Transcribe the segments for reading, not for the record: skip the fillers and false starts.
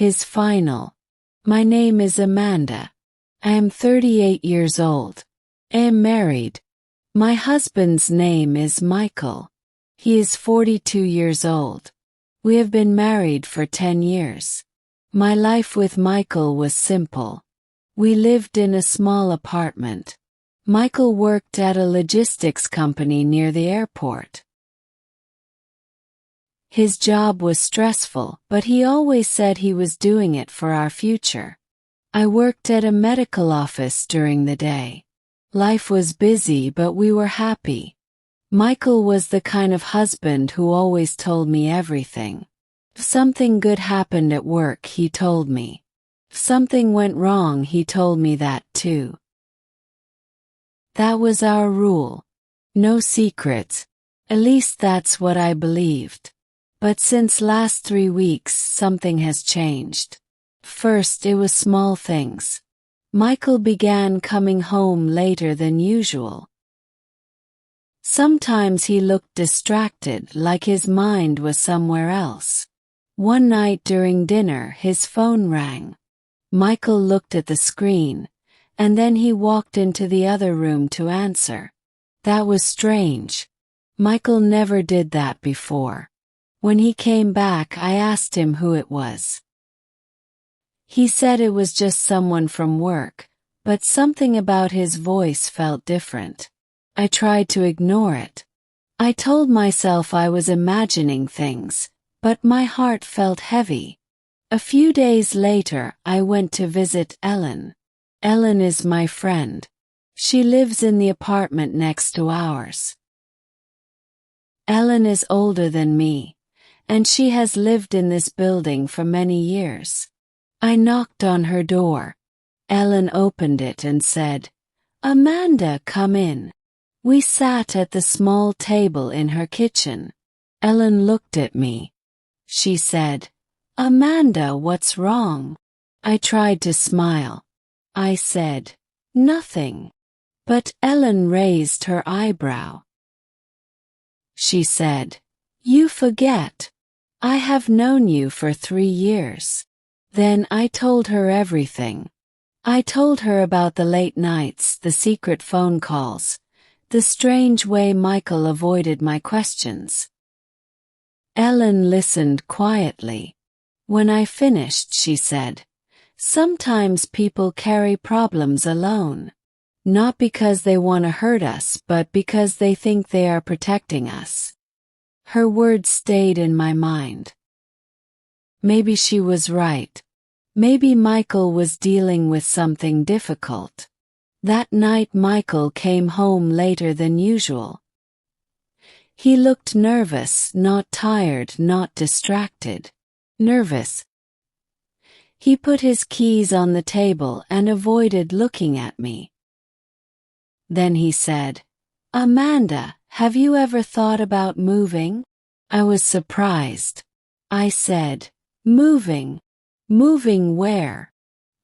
His final. My name is Amanda. I am 38 years old. I am married. My husband's name is Michael. He is 42 years old. We have been married for 10 years. My life with Michael was simple. We lived in a small apartment. Michael worked at a logistics company near the airport. His job was stressful, but he always said he was doing it for our future. I worked at a medical office during the day. Life was busy, but we were happy. Michael was the kind of husband who always told me everything. If something good happened at work, he told me. If something went wrong, he told me that too. That was our rule. No secrets. At least that's what I believed. But since last 3 weeks, something has changed. First, it was small things. Michael began coming home later than usual. Sometimes he looked distracted, like his mind was somewhere else. One night during dinner, his phone rang. Michael looked at the screen, and then he walked into the other room to answer. That was strange. Michael never did that before. When he came back, I asked him who it was. He said it was just someone from work, but something about his voice felt different. I tried to ignore it. I told myself I was imagining things, but my heart felt heavy. A few days later, I went to visit Ellen. Ellen is my friend. She lives in the apartment next to ours. Ellen is older than me, and she has lived in this building for many years. I knocked on her door. Ellen opened it and said, "Amanda, come in." We sat at the small table in her kitchen. Ellen looked at me. She said, "Amanda, what's wrong?" I tried to smile. I said, "Nothing." But Ellen raised her eyebrow. She said, "You forget. I have known you for 3 years." Then I told her everything. I told her about the late nights, the secret phone calls, the strange way Michael avoided my questions. Ellen listened quietly. When I finished, she said, "Sometimes people carry problems alone. Not because they want to hurt us, but because they think they are protecting us." Her words stayed in my mind. Maybe she was right. Maybe Michael was dealing with something difficult. That night Michael came home later than usual. He looked nervous, not tired, not distracted. Nervous. He put his keys on the table and avoided looking at me. Then he said, "Amanda, have you ever thought about moving?" I was surprised. I said, "Moving? Moving where?"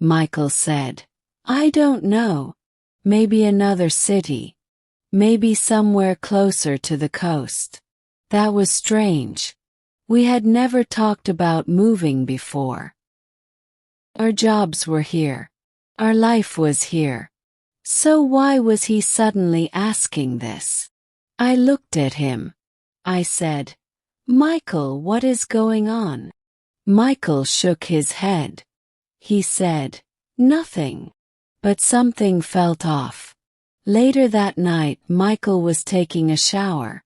Michael said, "I don't know. Maybe another city. Maybe somewhere closer to the coast." That was strange. We had never talked about moving before. Our jobs were here. Our life was here. So why was he suddenly asking this? I looked at him. I said, "Michael, what is going on?" Michael shook his head. He said, "Nothing." But something felt off. Later that night, Michael was taking a shower.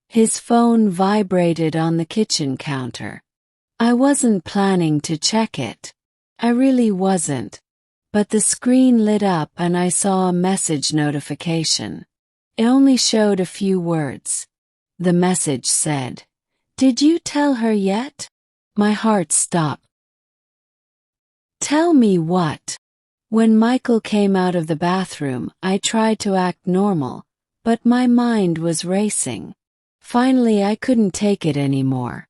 His phone vibrated on the kitchen counter. I wasn't planning to check it. I really wasn't. But the screen lit up and I saw a message notification. It only showed a few words. The message said, "Did you tell her yet?" My heart stopped. Tell me what? When Michael came out of the bathroom, I tried to act normal, but my mind was racing. Finally, I couldn't take it anymore.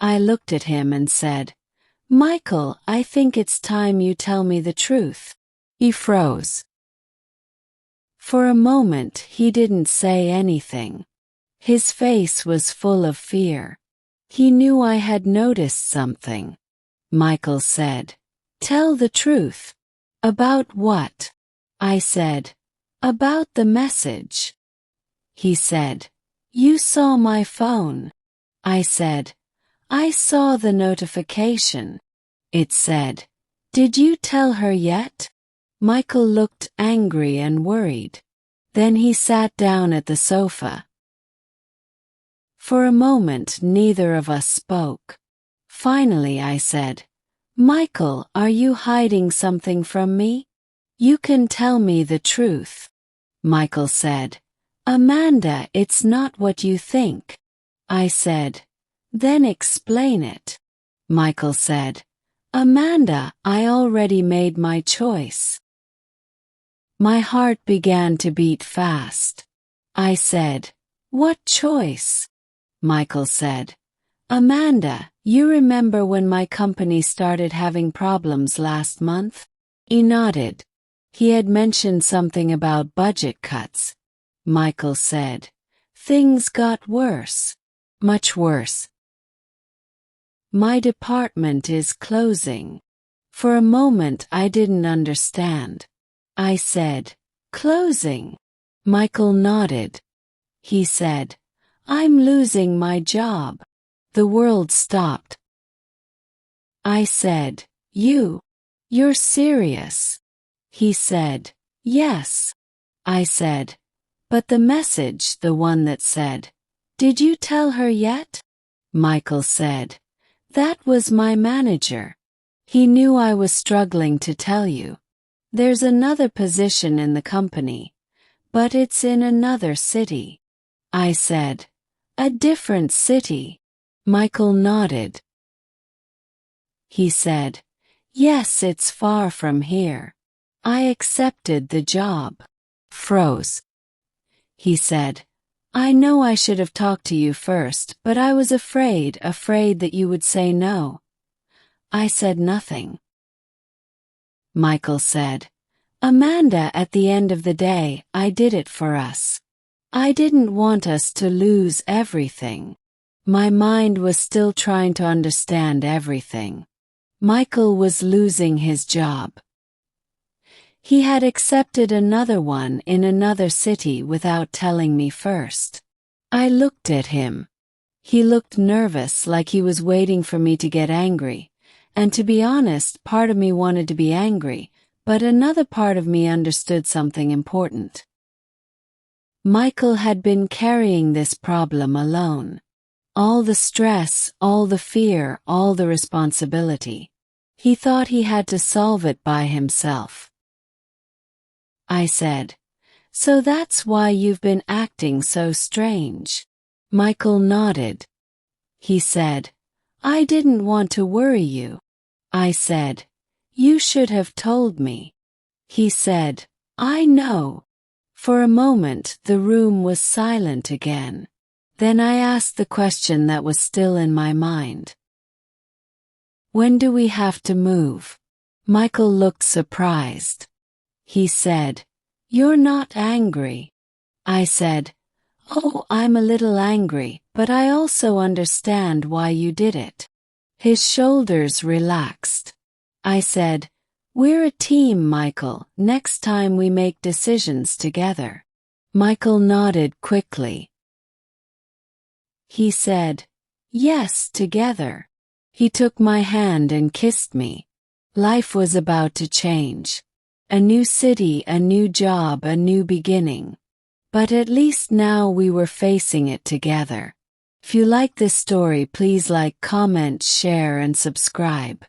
I looked at him and said, "Michael, I think it's time you tell me the truth." He froze. For a moment, he didn't say anything. His face was full of fear. He knew I had noticed something. Michael said. Tell the truth. About what? I said. About the message. He said. You saw my phone. I said. I saw the notification. It said. Did you tell her yet? Michael looked angry and worried. Then he sat down at the sofa. For a moment neither of us spoke. Finally I said, Michael, are you hiding something from me? You can tell me the truth. Michael said, Amanda, it's not what you think. I said, then explain it. Michael said, Amanda, I already made my choice. My heart began to beat fast. I said, what choice? Michael said, Amanda, you remember when my company started having problems last month? He nodded. He had mentioned something about budget cuts. Michael said, things got worse. Much worse. My department is closing. For a moment I didn't understand. I said, closing? Michael nodded. He said, I'm losing my job. The world stopped. I said, you're serious? He said, yes. I said, but the message, the one that said, did you tell her yet? Michael said, that was my manager. He knew I was struggling to tell you. There's another position in the company, but it's in another city. I said, a different city. Michael nodded. He said, yes, it's far from here. I accepted the job. Froze. He said, I know I should have talked to you first, but I was afraid that you would say no. I said nothing. Michael said, Amanda, at the end of the day, I did it for us. I didn't want us to lose everything. My mind was still trying to understand everything. Michael was losing his job. He had accepted another one in another city without telling me first. I looked at him. He looked nervous, like he was waiting for me to get angry, and to be honest, part of me wanted to be angry, but another part of me understood something important. Michael had been carrying this problem alone. All the stress, all the fear, all the responsibility. He thought he had to solve it by himself. I said, so that's why you've been acting so strange. Michael nodded. He said, I didn't want to worry you. I said, you should have told me. He said, I know. For a moment the room was silent again. Then I asked the question that was still in my mind. When do we have to move? Michael looked surprised. He said, you're not angry. I said, oh, I'm a little angry, but I also understand why you did it. His shoulders relaxed. I said, we're a team, Michael. Next time we make decisions together. Michael nodded quickly. He said, yes, together. He took my hand and kissed me. Life was about to change. A new city, a new job, a new beginning. But at least now we were facing it together. If you like this story, please like, comment, share, and subscribe.